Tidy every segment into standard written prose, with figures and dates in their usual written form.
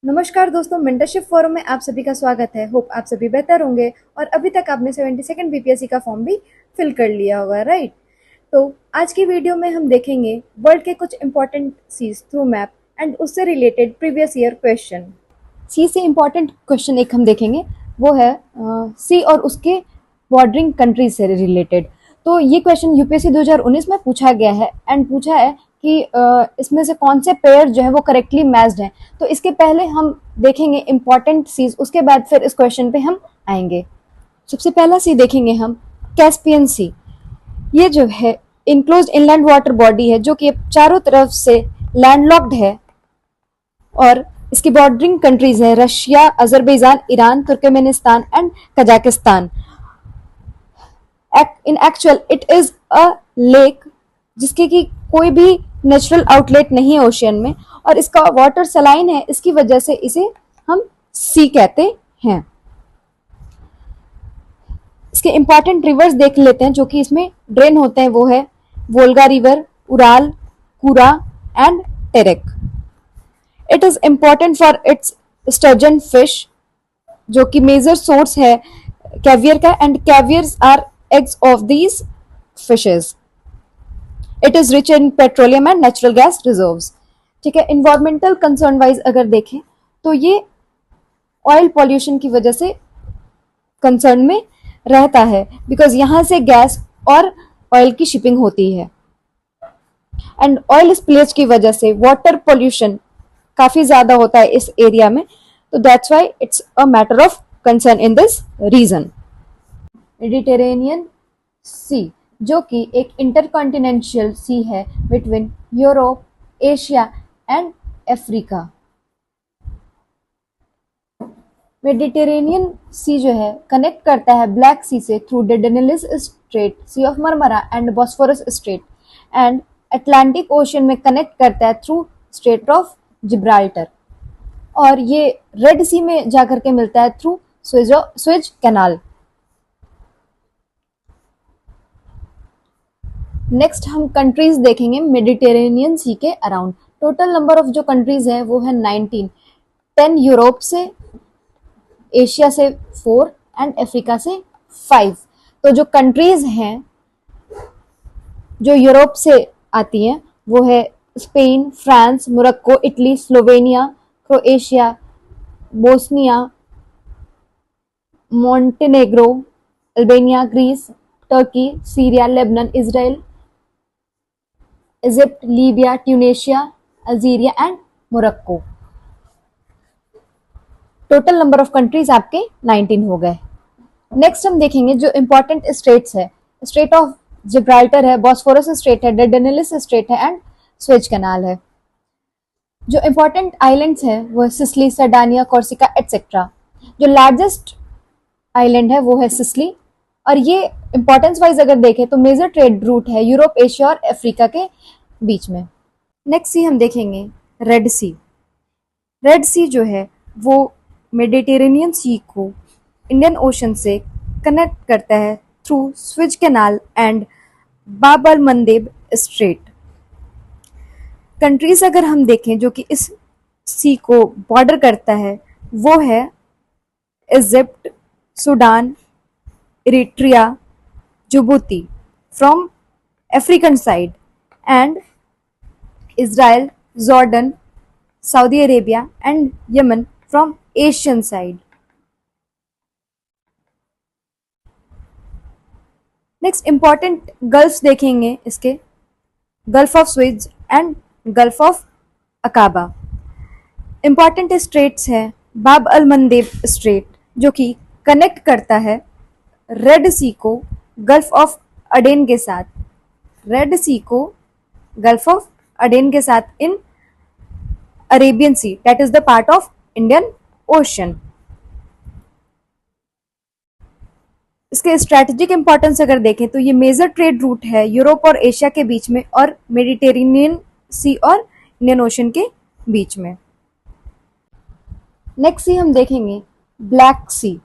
नमस्कार दोस्तों, mentorship forum में आप सभी का स्वागत है। होप आप सभी बेहतर होंगे और अभी तक आपने 72nd बीपीएससी का फॉर्म भी फिल कर लिया होगा, राइट। तो आज की वीडियो में हम देखेंगे वर्ल्ड के कुछ important seas through map and उससे related previous year question. Sea से इंपॉर्टेंट क्वेश्चन एक हम देखेंगे, वो है सी और उसके बॉर्डरिंग कंट्रीज से रिलेटेड। तो ये क्वेश्चन यूपीएससी 2019 में पूछा गया है एंड पूछा है कि इसमें से कौन से पेयर जो है वो करेक्टली मैच्ड हैं। तो इसके पहले हम देखेंगे इंपॉर्टेंट सीज, उसके बाद फिर इस क्वेश्चन पे हम आएंगे। सबसे पहला सी देखेंगे हम, कैस्पियन सी। ये जो है इनक्लोज्ड इनलैंड वाटर बॉडी है जो कि चारों तरफ से लैंडलॉक्ड है और इसकी बॉर्डरिंग कंट्रीज है Russia, Azerbaijan, Iran, Turkmenistan and Kazakhstan. In actual it is a lake जिसके की कोई भी नेचुरल आउटलेट नहीं है ओशियन में, और इसका वाटर सलाइन है, इसकी वजह से इसे हम सी कहते हैं। इसके इंपॉर्टेंट रिवर्स देख लेते हैं जो कि इसमें ड्रेन होते हैं, वो है Volga river, Ural, Kura and Terek. It is important for its sturgeon fish जो कि मेजर सोर्स है कैवियर का, and caviars are eggs of these fishes. It is rich in petroleum and natural gas reserves. ठीक है, environmental concern wise अगर देखें तो ये ऑयल पॉल्यूशन की वजह से कंसर्न में रहता है, बिकॉज यहाँ से गैस और ऑयल की शिपिंग होती है, एंड ऑयल स्पिलेज की वजह से वाटर पॉल्यूशन काफी ज्यादा होता है इस एरिया में। तो that's why it's a matter of concern in this region. Mediterranean sea जो कि एक इंटरकॉन्टिनेंशियल सी है between Europe, Asia and Africa. Mediterranean sea जो है कनेक्ट करता है ब्लैक सी से through Dardanelles strait, sea of Marmara and Bosphorus strait, and Atlantic ocean में कनेक्ट करता है थ्रू स्ट्रेट ऑफ जिब्राल्टर, और ये रेड सी में जाकर के मिलता है थ्रू स्वेज कैनाल। नेक्स्ट हम कंट्रीज देखेंगे मेडिटेरेनियन सी के अराउंड। टोटल नंबर ऑफ जो कंट्रीज है वो है 19। 10 यूरोप से, एशिया से 4 एंड अफ्रीका से 5। तो जो कंट्रीज हैं जो यूरोप से आती हैं वो है Spain, France, Morocco, Italy, Slovenia, Croatia, Bosnia, Montenegro, Albania, Greece, Turkey, Syria, Lebanon, Israel, Egypt, Libya, Tunisia, Algeria and Morocco. Total number of countries आपके 19 हो गए। नेक्स्ट हम देखेंगे जो इंपॉर्टेंट स्टेट्स है। स्ट्रेट ऑफ जिब्राल्टर है, बॉस्फोरस स्ट्रेट है, Dardanelles strait है एंड स्वेज कैनाल है। जो इंपॉर्टेंट आइलैंड्स है वो है सिसिली, सर्डानिया, कॉर्सिका एटसेट्रा। जो लार्जेस्ट आइलैंड है वो है सिसिली, और ये इंपॉर्टेंस वाइज अगर देखें तो मेजर ट्रेड रूट है यूरोप, एशिया और अफ्रीका के बीच में। नेक्स्ट सी हम देखेंगे रेड सी। रेड सी जो है वो मेडिटेरेनियन सी को इंडियन ओशन से कनेक्ट करता है थ्रू स्विज कैनाल एंड बाब अल मंदेब स्ट्रेट। कंट्रीज अगर हम देखें जो कि इस सी को बॉर्डर करता है वो है Egypt, Sudan, Eritrea, Djibouti from African side, and Israel, Jordan, Saudi Arabia and Yemen from Asian side. Next important gulfs देखेंगे इसके, gulf of Suez and gulf of Aqaba. Important straits है बाब अल मंदेब straight जो कि connect करता है red सी को gulf of Aden के साथ, रेड सी को गल्फ ऑफ अडेन के साथ in Arabian sea, that is the part of Indian ocean. इसके स्ट्रेटेजिक इंपॉर्टेंस अगर देखें तो ये मेजर ट्रेड रूट है यूरोप और एशिया के बीच में और मेडिटेरेनियन सी और इंडियन ओशन के बीच में। नेक्स्ट सी हम देखेंगे ब्लैक सी।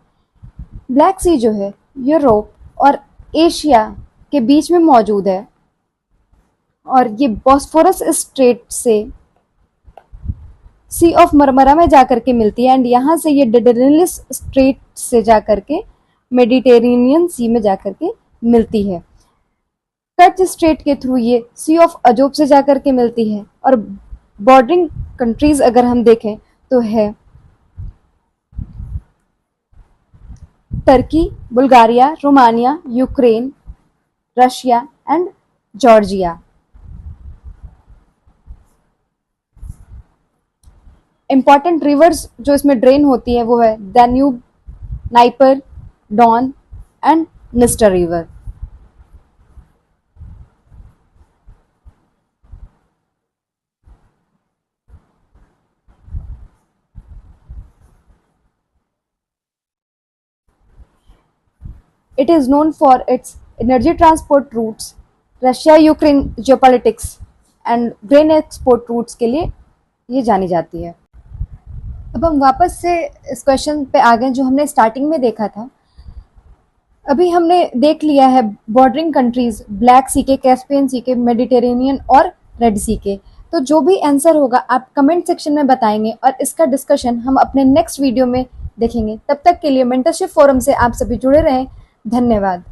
ब्लैक सी जो है यूरोप और एशिया के बीच में मौजूद है, और ये बॉस्फोरस स्ट्रेट से सी ऑफ मरमरा में जाकर के मिलती है एंड यहाँ से ये डडरनलिस स्ट्रेट से जाकर के मेडिटेरेनियन सी में जाकर के मिलती है। कच स्ट्रेट के थ्रू ये सी ऑफ अजोब से जाकर के मिलती है। और बॉर्डरिंग कंट्रीज अगर हम देखें तो है Turkey, Bulgaria, Romania, Ukraine, Russia and Georgia. Important rivers जो इसमें ड्रेन होती है वो है Danube, Dnieper, Don and Dniester river. It is known for its energy transport routes, Russia Ukraine geopolitics and grain export routes के लिए ये जानी जाती है। अब हम वापस से इस क्वेश्चन पे आ गए जो हमने स्टार्टिंग में देखा था। अभी हमने देख लिया है बॉर्डरिंग कंट्रीज ब्लैक सी के, कैस्पियन सी के, मेडिटेरेनियन और रेड सी के। तो जो भी आंसर होगा आप कमेंट सेक्शन में बताएंगे और इसका डिस्कशन हम अपने नेक्स्ट वीडियो में देखेंगे। तब तक के लिए मेंटरशिप फोरम से आप सभी जुड़े रहें। धन्यवाद।